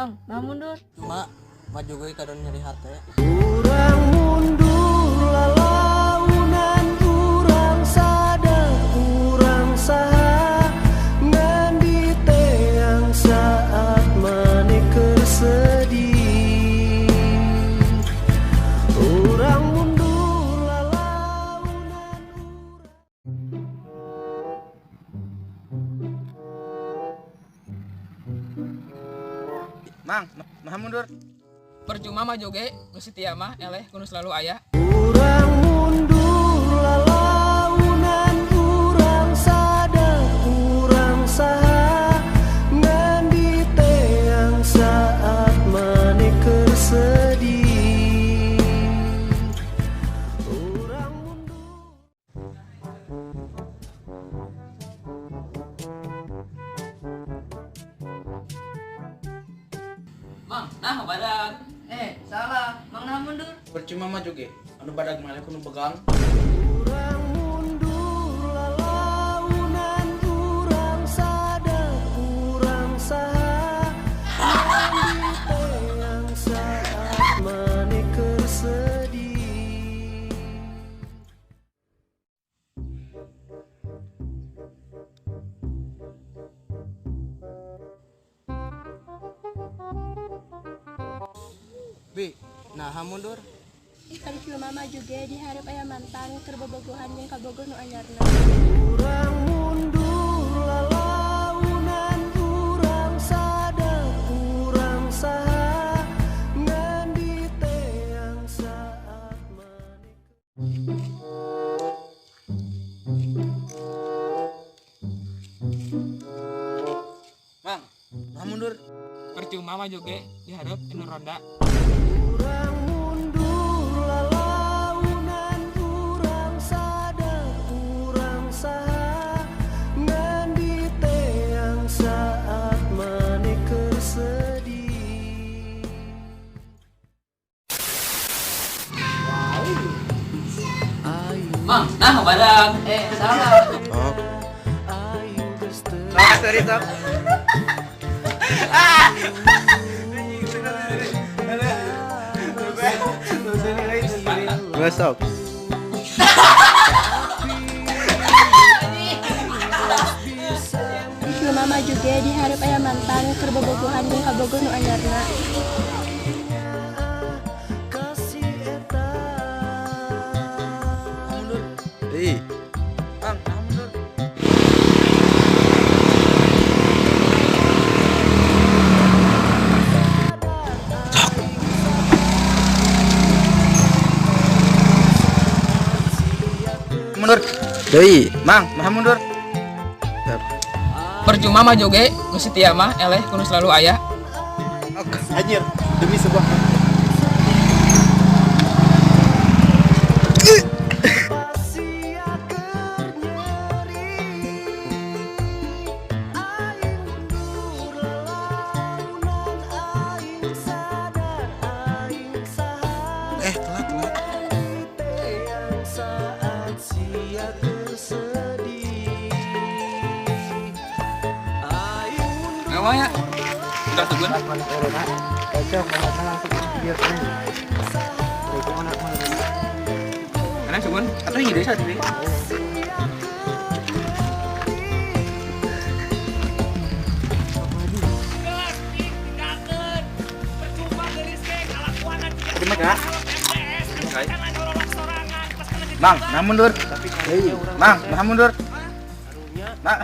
Mang, nah mundur. Cuma maju gue kadon nyeri hati. Urang mundur lalaunan urang sadar urang saha ngandi teang saat maneker sedih. Urang mundur lalaunan Mang, nah mundur. Percuma mah joge, geus setia mah eleh kudu selalu aya. urang mundur lalaunan urang sadar urang saha ngandi teang saat maneker sedih. Urang mundur Mang, nah badan. Salah. Mang, nah mundur. Percuma mah juga. Anu badag malih kudu pegang. urang mundur lalaunan urang sadar urang saha ngandi teang saat maneker sedih. Bi, nah mundur. Percuma mah juga diharap aya mantan keur bobogohan jeung kabogoh nu anyarna. Urang mundur lalaunan urang sadar urang saha ngandi teang saat maneker. Mang, nah mundur. Percuma mah joge diharap anu ronda. Urang mundur lalaunan urang sadar urang saha ngandi teang saat maneker sedih. Mang, nah badan. Salah. Aing geus teu Sorry, sok. Besok. Percuma mah juga diharap aya mantan keur bobogohan jeung kabogoh nu anyarna. kasih eta. Mundur. Mang, nah mundur. Mundur. Mang, nah mundur. Percuma mah joge, geus setia mah eleh kudu selalu aya. Anjir, demi sebuah Sia keur nyeri. Aing mundur lalaunan aing sadar aing saha telat. teang saat sia keur sedih. Aing mundur Ngomong ya. Udah tugun. Mana tugun? Atau ide satu deh. Terima kasih. Mang, nah mundur. Mang, nah mundur. Nah.